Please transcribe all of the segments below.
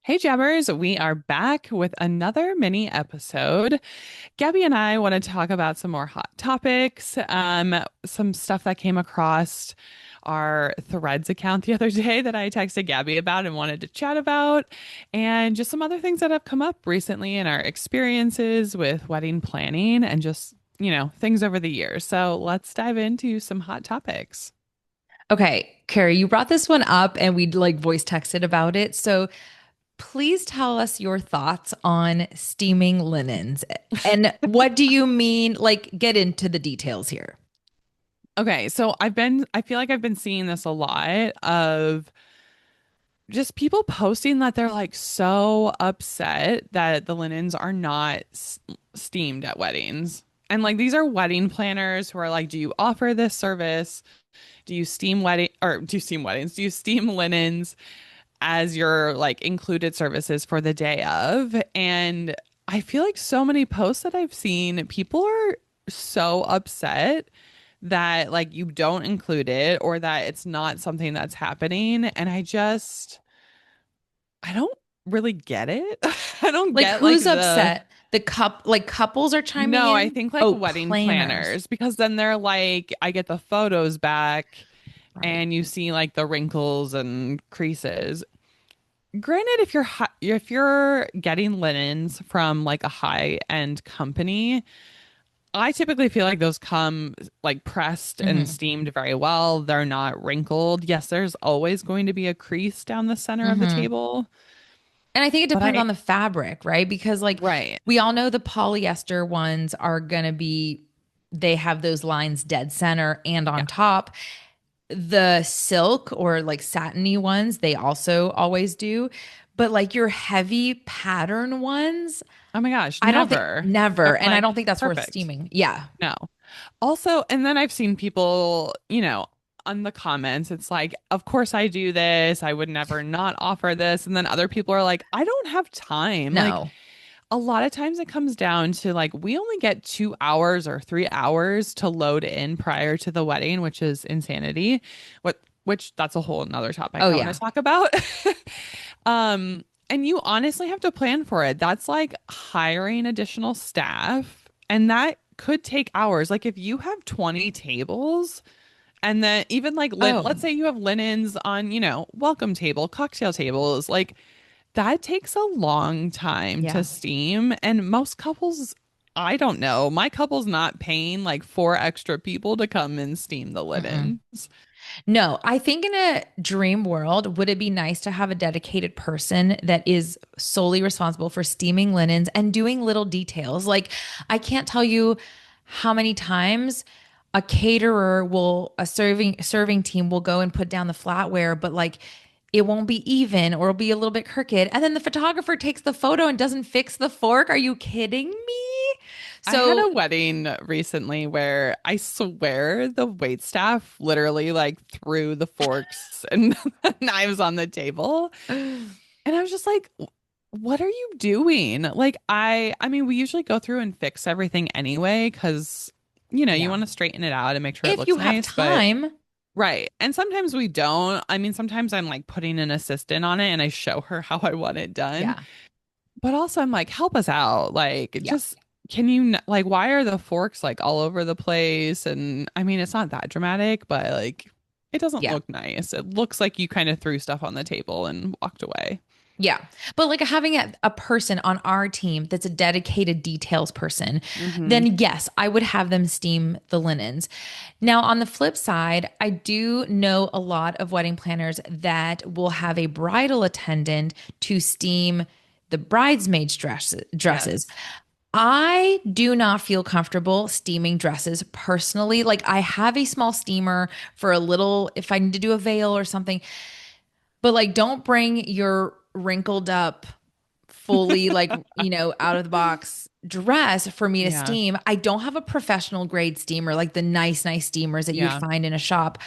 Hey Jammers, we are back with another mini episode. Gabby and I want to talk about some more hot topics, some stuff that came across our Threads account the other day that I texted Gabby about and wanted to chat about, and just some other things that have come up recently in our experiences with wedding planning and just, things over the years. So let's dive into some hot topics. Okay, Carrie, you brought this one up and we like voice texted about it. So please tell us your thoughts on steaming linens. And what do you mean? Like, get into the details here. Okay, so I feel like I've been seeing this a lot of just people posting that they're like so upset that the linens are not steamed at weddings. And like these are wedding planners who are like, do you offer this service? Do you steam wedding or do you steam weddings? Do you steam linens as your like included services for the day of? And I feel like so many posts that I've seen, people are so upset that like you don't include it or that it's not something that's happening. And I don't really get it. I don't Like, get like who's the upset? Like couples are chiming no, I in? think like Oh, wedding planners. planners because then they're like, I get the photos back Right. and you see like the wrinkles and creases. Granted, if you're getting linens from like a high-end company, I typically feel like those come like pressed and hmm steamed very well. They're not wrinkled. Yes, there's always going to be a crease down the center of the hmm table, And I think it but depends on the fabric, right? Because like right. we all know the polyester ones are going to be, they have those lines dead center and Yeah. on top. The silk or like satiny ones, they also always do. But like your heavy pattern ones, Oh my gosh, I don't think never. never. I'm And I like, don't think that's worth perfect. steaming. Yeah. No. Also, and then I've seen people, on the comments, it's like, of course I do this. I would never not offer this. And then other people are like, I don't have time. Like, No. a lot of times it comes down to like, we only get 2 hours or 3 hours to load in prior to the wedding, which is insanity. Which that's a whole nother topic Oh, I want to yeah. talk about. And you honestly have to plan for it. That's like hiring additional staff, and that could take hours. Like if you have 20 tables, and then even like Oh, let's say you have linens on, welcome table, cocktail tables, like that takes a long time to yeah. steam. And most couples, I don't know, my couple's not paying like four extra people to come and steam the Mm-mm. linens. No, I think in a dream world, would it be nice to have a dedicated person that is solely responsible for steaming linens and doing little details? Like, I can't tell you how many times a caterer will, a serving team will go and put down the flatware, but like it won't be even or it'll be a little bit crooked. And then the photographer takes the photo and doesn't fix the fork. Are you kidding me? I had So a wedding recently where I swear the wait staff literally like threw the forks and knives on the table. And I was just like, what are you doing? Like I mean, we usually go through and fix everything anyway because you yeah, want to straighten it out and make sure it if looks you have nice, but time, right. And sometimes we don't. I mean, sometimes I'm like putting an assistant on it and I show her how I want it done. yeah, But also I'm like, help us out. Like, yeah. just can you like why are the forks like all over the place? And I mean, it's not that dramatic, but like it doesn't Yeah. look nice. It looks like you kind of threw stuff on the table and walked away. Yeah. But like having a person on our team that's a dedicated details person, Hmm. then yes, I would have them steam the linens. Now, on the flip side, I do know a lot of wedding planners that will have a bridal attendant to steam the bridesmaids' dresses. Yes. I do not feel comfortable steaming dresses personally. Like I have a small steamer for a little, if I need to do a veil or something, but like, don't bring your wrinkled up, fully like, out of the box dress for me to Yeah. steam. I don't have a professional grade steamer, like the nice steamers that you would Yeah. find in a shop.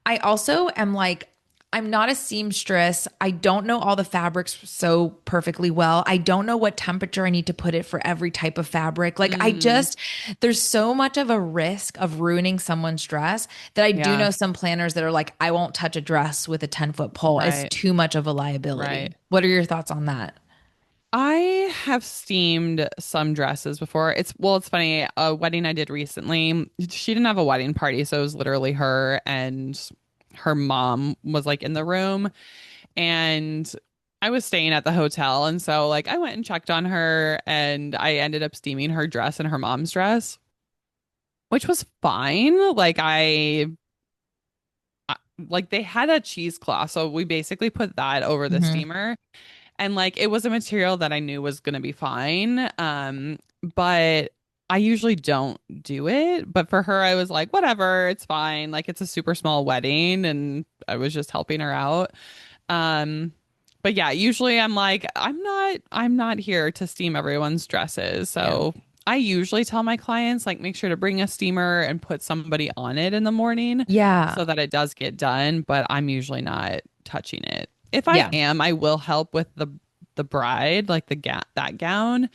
I also am like, I'm not a seamstress. I don't know all the fabrics so perfectly well. I don't know what temperature I need to put it for every type of fabric. Like, Mm, there's so much of a risk of ruining someone's dress that I do yeah, know some planners that are like, I won't touch a dress with a 10-foot pole. It's right, too much of a liability. right. What are your thoughts on that? I have steamed some dresses before. It's funny, a wedding I did recently, she didn't have a wedding party, so it was literally her and her mom was like in the room, and I was staying at the hotel, and so like I went and checked on her, and I ended up steaming her dress and her mom's dress, which was fine. Like they had a cheesecloth, so we basically put that over the Hmm. steamer. And like it was a material that I knew was gonna be fine. But I usually don't do it. But for her, I was like, whatever, it's fine. Like it's a super small wedding and I was just helping her out. Um, but yeah, usually I'm like, I'm not here to steam everyone's dresses. Yeah. So I usually tell my clients, like, make sure to bring a steamer and put somebody on it in the morning Yeah. so that it does get done, but I'm usually not touching it. If I Yeah. am, I will help with the bride, like that gown,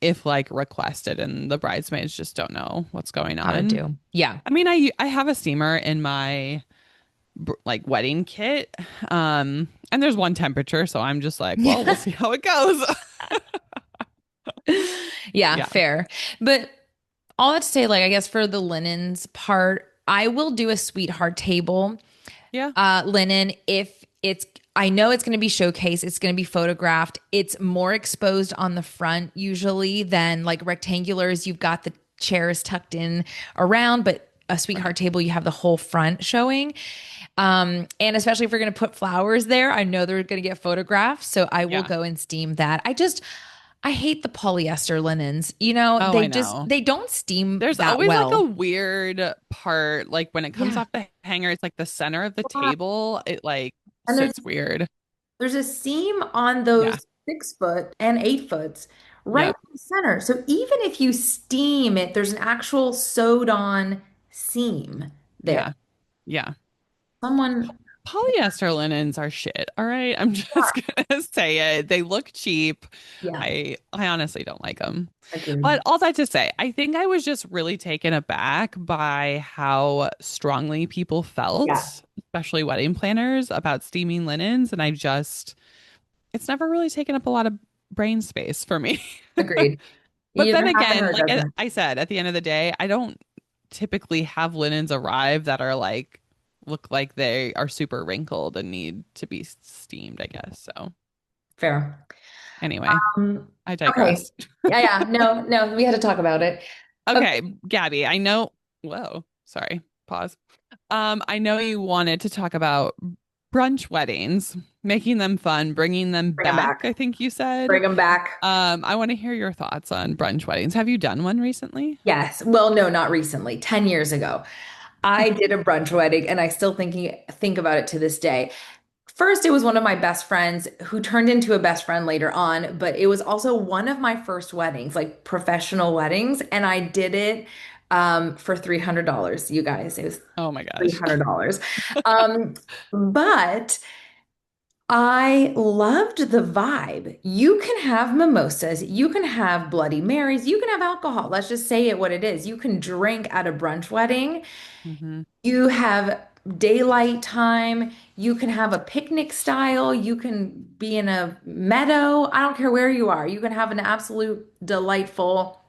if like requested and the bridesmaids just don't know what's going How to on. do. Yeah. I mean, I have a steamer in my like wedding kit. And there's one temperature, so I'm just like, well, we'll see how it goes. Yeah, Yeah. fair. But all that to say, like, I guess for the linens part, I will do a sweetheart table Yeah. linen if I know it's going to be showcased, it's going to be photographed. It's more exposed on the front usually than like rectangulars. You've got the chairs tucked in around, but a Right. sweetheart table, you have the whole front showing. And especially if you're going to put flowers there, I know they're going to get photographed. So I will Yeah. go and steam that. I hate the polyester linens. You know, Oh, I know. they don't steam There's that always like a well. weird part, like when it comes Yeah. off the hanger, it's like the center of the table. It like And sits weird. there's a seam on Yeah. those 6 foot and 8 foots right Yep. in the center. So even if you steam it, there's an actual sewed on seam there. Yeah. Yeah. Someone, Polyester linens are shit. All right. I'm just gonna say it. They look cheap. yeah, I honestly don't like them. agreed. But all that to say, I think I was just really taken aback by how strongly people Yeah, felt, especially wedding planners, about steaming linens. And it's never really taken up a lot of brain space for me. agreed. But Either then happen or again, it like doesn't. I said, at the end of the day, I don't typically have linens arrive that are like look like they are super wrinkled and need to be steamed, I guess. So Fair. anyway, I Okay. digress. Yeah, yeah. No, no, we had to talk about it. Okay. Okay, Gabby, I know. Whoa, sorry. Pause. I know you wanted to talk about brunch weddings, making them fun, bringing them Bring them back, back. I think you said. Bring them back. I want to hear your thoughts on brunch weddings. Have you done one recently? Yes. Well, no, not recently. 10 years ago. I did a brunch wedding and I still think about it to this day. First, it was one of my best friends who turned into a best friend later on, but it was also one of my first weddings, like professional weddings, and I did it for $300, you guys. It was Oh my gosh. $300. Um, but I loved the vibe. You can have mimosas, you can have Bloody Marys, you can have alcohol. Let's just say it what it is. You can drink at a brunch wedding. Hmm. You have daylight time. You can have a picnic style. You can be in a meadow. I don't care where you are. You can have an absolute delightful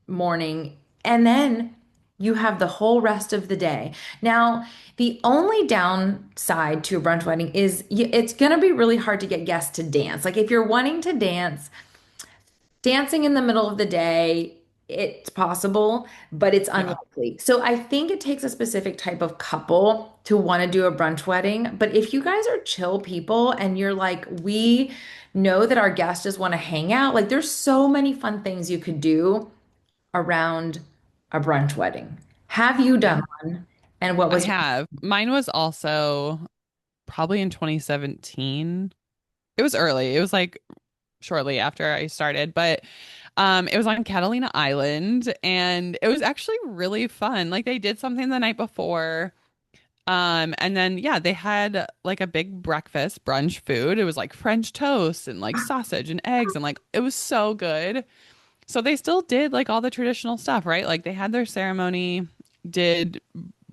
morning. And then you have the whole rest of the day. Now, the only downside to a brunch wedding is it's going to be really hard to get guests to dance. Like if you're wanting to dance, dancing in the middle of the day, it's possible, but it's Yeah. unlikely. So I think it takes a specific type of couple to want to do a brunch wedding. But if you guys are chill people and you're like, we know that our guests just want to hang out, like there's so many fun things you could do around a brunch wedding. Have you Yeah. done one? And what I was have. Mine was also probably in 2017. It was early. It was like shortly after I started, but it was on Catalina Island and it was actually really fun. Like they did something the night before. And then yeah, they had like a big breakfast brunch food. It was like French toast and like sausage and eggs and like it was so good. So they still did like all the traditional stuff, right? Like they had their ceremony, did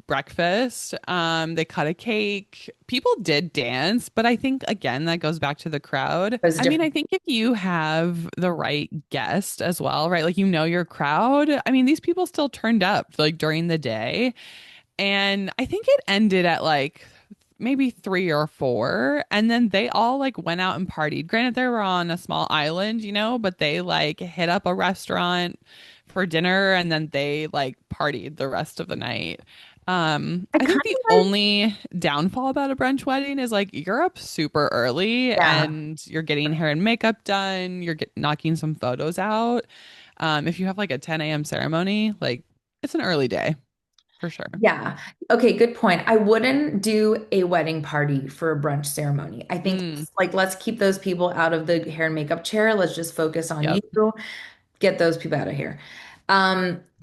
breakfast, they cut a cake. People did dance, but I think again that goes back to the crowd. It was I mean, I different. think if you have the right guest as well, right? Like you know your crowd. I mean, these people still turned up like during the day. And I think it ended at like maybe 3 or 4. And then they all like went out and partied. Granted, they were on a small island, but they like hit up a restaurant for dinner and then they like partied the rest of the night. I I kind think the of like, only downfall about a brunch wedding is like you're up super early yeah. and you're getting hair and makeup done, knocking some photos out. If you have like a 10 a.m. ceremony, like it's an early day for sure. Yeah. Okay, good point. I wouldn't do a wedding party for a brunch ceremony. I think Mm, like let's keep those people out of the hair and makeup chair. Let's just focus on you. yep. Get those people out of here.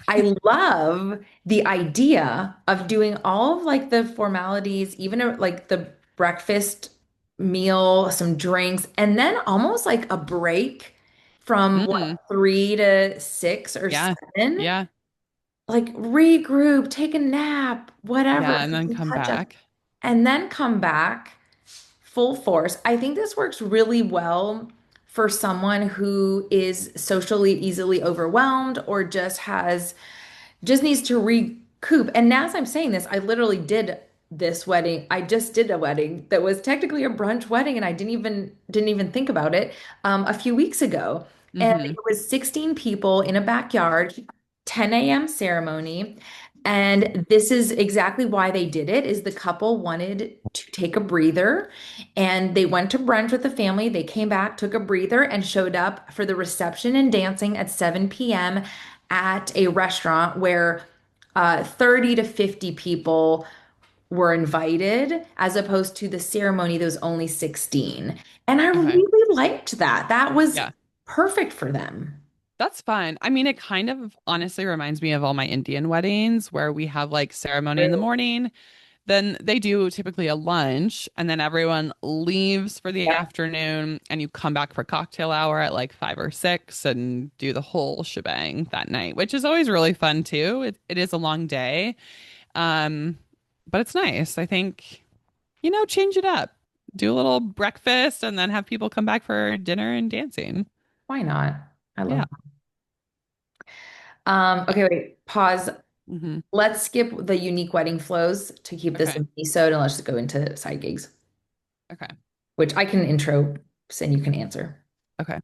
I love the idea of doing all of like the formalities, even like the breakfast meal, some drinks, and then almost like a break from what, Mm, 3 to 6 or yeah. 7, Yeah. like regroup, take a nap, whatever, Yeah. And then some come touch up, back. and then come back full force. I think this works really well for someone who is socially easily overwhelmed or just needs to recoup. And as I'm saying this, I literally did this wedding. I just did a wedding that was technically a brunch wedding, and I didn't even think about it a few weeks ago. And it Hmm. was 16 people in a backyard, 10 a.m. ceremony. And this is exactly why they did it, is the couple wanted to take a breather and they went to brunch with the family. They came back, took a breather, and showed up for the reception and dancing at 7 p.m. at a restaurant where 30 to 50 people were invited, as opposed to the ceremony that was only 16. And I Okay. really liked that. That was Yeah. perfect for them. That's fun. I mean, it kind of honestly reminds me of all my Indian weddings where we have like ceremony in the morning. Then they do typically a lunch and then everyone leaves for the Yep. afternoon and you come back for cocktail hour at like 5 or 6 and do the whole shebang that night, which is always really fun too. It is a long day. Um, but it's nice. I think, change it up. Do a little breakfast and then have people come back for dinner and dancing. Why not? I love Yeah. it. Okay, wait, pause. Hmm. Let's skip the unique wedding flows to keep this Okay. in episode and let's just go into side gigs, Okay. which I can intro and you can answer. Okay.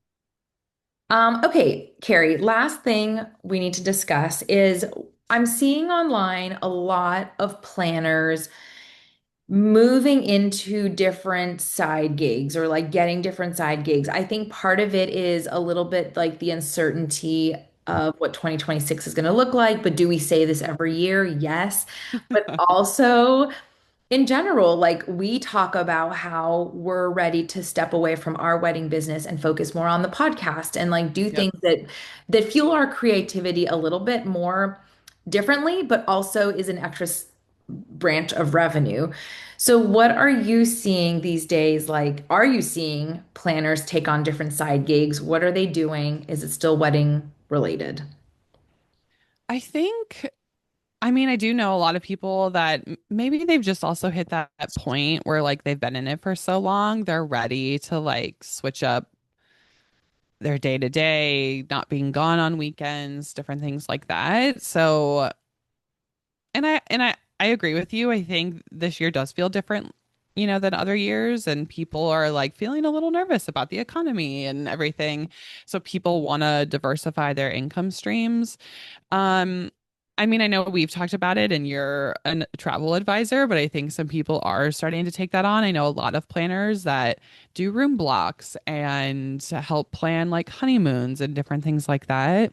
Okay, Carrie, last thing we need to discuss is I'm seeing online a lot of planners moving into different side gigs or like getting different side gigs. I think part of it is a little bit like the uncertainty of what 2026 is going to look like. But do we say this every year? Yes. But also, in general, like we talk about how we're ready to step away from our wedding business and focus more on the podcast and like do Yep. things that fuel our creativity a little bit more differently, but also is an extra branch of revenue. So what are you seeing these days? Like, are you seeing planners take on different side gigs? What are they doing? Is it still wedding related? I think, I mean, I do know a lot of people that maybe they've just also hit that point where like they've been in it for so long, they're ready to like switch up their day to day, not being gone on weekends, different things like that. So, and I agree with you. I think this year does feel different, than other years, and people are like feeling a little nervous about the economy and everything. So people want to diversify their income streams. Um, I mean, I know we've talked about it and you're a travel advisor, but I think some people are starting to take that on. I know a lot of planners that do room blocks and help plan like honeymoons and different things like that.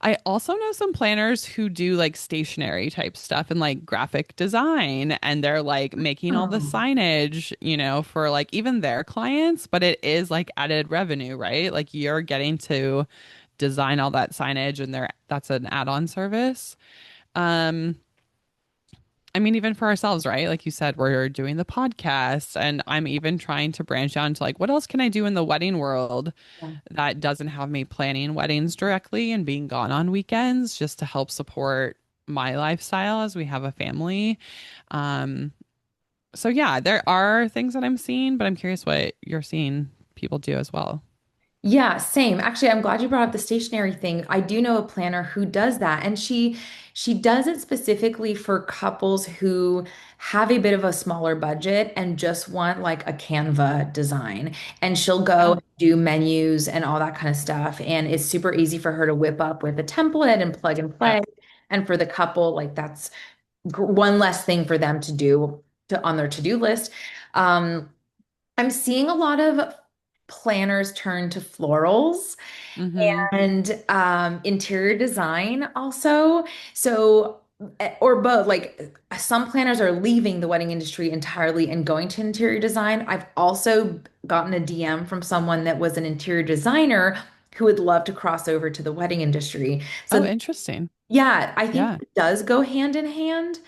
I also know some planners who do like stationery type stuff and like graphic design, and they're like making all the Oh, signage, for like even their clients, but it is like added revenue, right? Like you're getting to design all that signage and that's an add-on service. Um, I mean, even for ourselves, right? Like you said, we're doing the podcast, and I'm even trying to branch out into like, what else can I do in the wedding world Yeah. that doesn't have me planning weddings directly and being gone on weekends just to help support my lifestyle as we have a family. Um, so yeah, there are things that I'm seeing, but I'm curious what you're seeing people do as well. Yeah, same. Actually, I'm glad you brought up the stationery thing. I do know a planner who does that, and she does it specifically for couples who have a bit of a smaller budget and just want like a Canva design. And she'll go Yeah. and do menus and all that kind of stuff. And it's super easy for her to whip up with a template and plug and Yep. play. And for the couple, like that's one less thing for them to do on their to-do list. Um, I'm seeing a lot of planners turn to florals Mm-hmm. and interior design also. So, or both, like some planners are leaving the wedding industry entirely and going to interior design. I've also gotten a DM from someone that was an interior designer who would love to cross over to the wedding industry. Oh, So, interesting. yeah, I think Yeah. it does go hand in hand.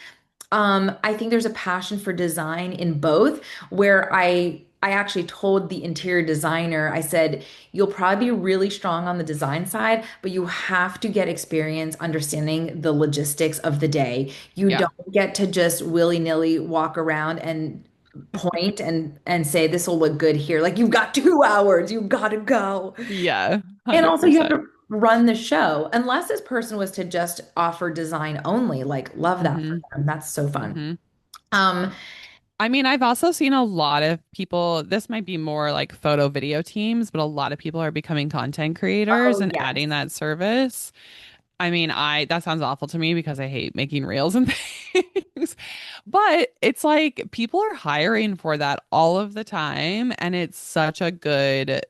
I think there's a passion for design in both, where I actually told the interior designer, I said, you'll probably be really strong on the design side, but you have to get experience understanding the logistics of the day. You Yeah. don't get to just willy-nilly walk around and point and say this will look good here. Like you've got 2 hours, you've got to go. Yeah. And also, you have 100%. to run the show, unless this person was to just offer design only. Like, love that for Mm-hmm. them. That's so fun. Mm-hmm. Um, I mean, I've also seen a lot of people, this might be more like photo video teams, but a lot of people are becoming content creators oh and adding yes, that service. I mean, that sounds awful to me because I hate making reels and things. But it's like people are hiring for that all of the time, and it's such a good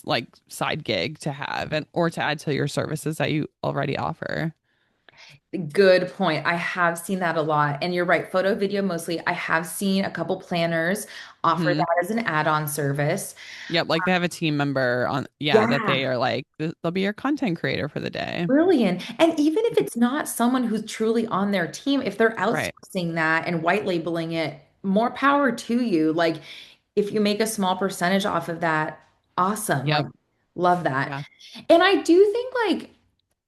like side gig to have and or to add to your services that you already offer. good point. I have seen that a lot, and you're right. Photo video mostly. I have seen a couple planners offer Hmm. that as an add-on service. Yep, like they have a team member on, yeah, that they Yeah. are like they'll be your content creator for the day. Brilliant. And even if it's not someone who's truly on their team, if they're Right. outsourcing that and white labeling it, more power to you. Like if you make a small percentage off of that, awesome. Like Yep. love that. Yeah. And I do think like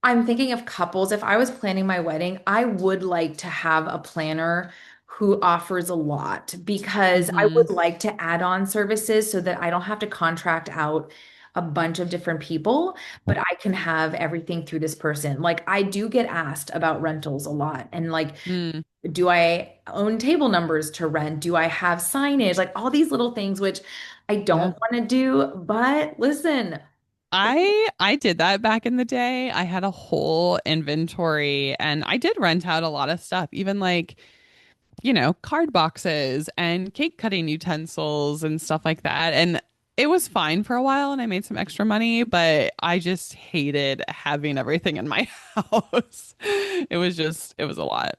I'm thinking of couples. If I was planning my wedding, I would like to have a planner who offers a lot because I Hmm. would like to add on services so that I don't have to contract out a bunch of different people, but I can have everything through this person. Like I do get asked about rentals a lot and like, Mm. do I own table numbers to rent? Do I have signage? Like all these little things, which I Yeah. don't want to do. But listen, I did that back in the day. I had a whole inventory and I did rent out a lot of stuff, even like, card boxes and cake cutting utensils and stuff like that. And it was fine for a while and I made some extra money, but I just hated having everything in my house. It was a lot.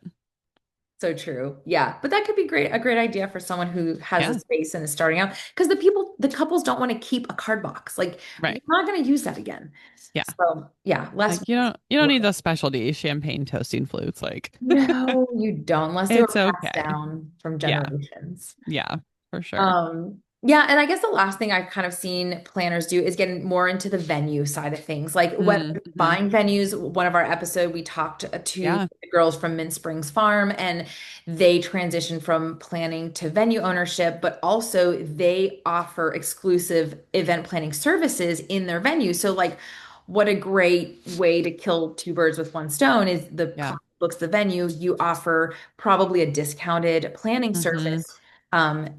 so true. Yeah. But that could be a great idea for someone who has the Yeah. space and is starting out. Because the couples don't want to keep a card box. Like, we're Right. not going to use that again. Yeah. So, yeah, less. Like you don't need those specialty champagne toasting flutes. Like No, you don't, unless they were it's passed okay. down from Yeah. generations. Yeah, for sure. Yeah, and I guess the last thing I've kind of seen planners do is getting more into the venue side of things. Like when Mm-hmm. buying venues, one of our episode we talked to Yeah. the girls from Mint Springs Farm and they transitioned from planning to venue ownership, but also they offer exclusive event planning services in their venue. So like what a great way to kill two birds with one stone is the Yeah. client books the venue, you offer probably a discounted planning Mm-hmm. service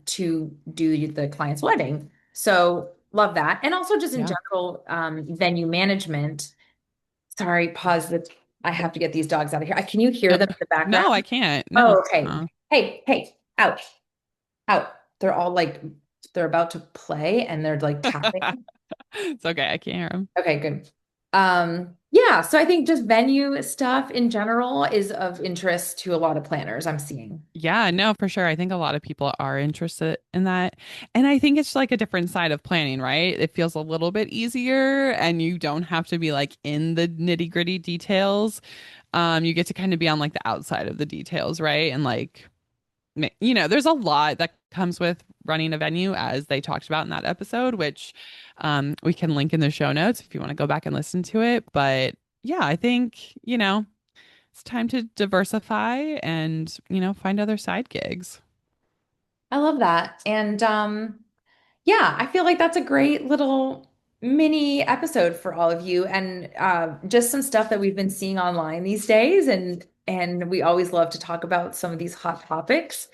to do the client's wedding. So love that. And also just in Yeah. general, venue management. Sorry, pause that. I have to get these dogs out of here. Can you hear them Yep. in the background? No, I can't. No. Oh, okay. Uh, Hey, hey, out, out. They're all like, they're about to play and they're like tapping. it's okay. I can't hear him. Okay, good. Yeah, so I think just venue stuff in general is of interest to a lot of planners I'm seeing. Yeah, no, for sure. I think a lot of people are interested in that. And I think it's like a different side of planning, right? It feels a little bit easier and you don't have to be like in the nitty-gritty details. You get to kind of be on like the outside of the details, right? And like there's a lot that comes with running a venue, as they talked about in that episode, which we can link in the show notes if you want to go back and listen to it. But yeah, I think, it's time to diversify and, find other side gigs. I love that. And yeah, I feel like that's a great little mini episode for all of you, and just some stuff that we've been seeing online these days, and we always love to talk about some of these hot topics.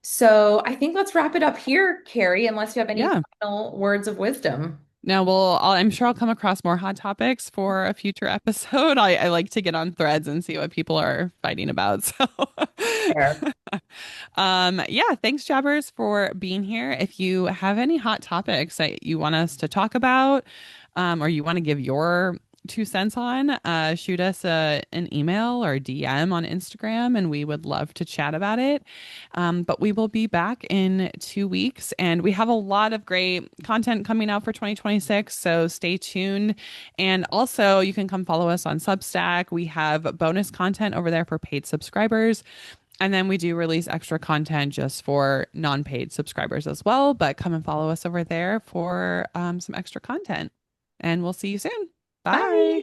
So I think let's wrap it up here, Carrie, unless you have any Yeah. final words of wisdom. No, well, I'm sure I'll come across more hot topics for a future episode. I like to get on threads and see what people are fighting about. So, Fair. yeah, thanks, Jabbers, for being here. If you have any hot topics that you want us to talk about, or you want to give your 2 cents on, shoot us an email or DM on Instagram, and we would love to chat about it. But we will be back in 2 weeks, and we have a lot of great content coming out for 2026. So stay tuned. And also, you can come follow us on Substack. We have bonus content over there for paid subscribers. And then we do release extra content just for non-paid subscribers as well. But come and follow us over there for some extra content. And we'll see you soon. Bye. Bye.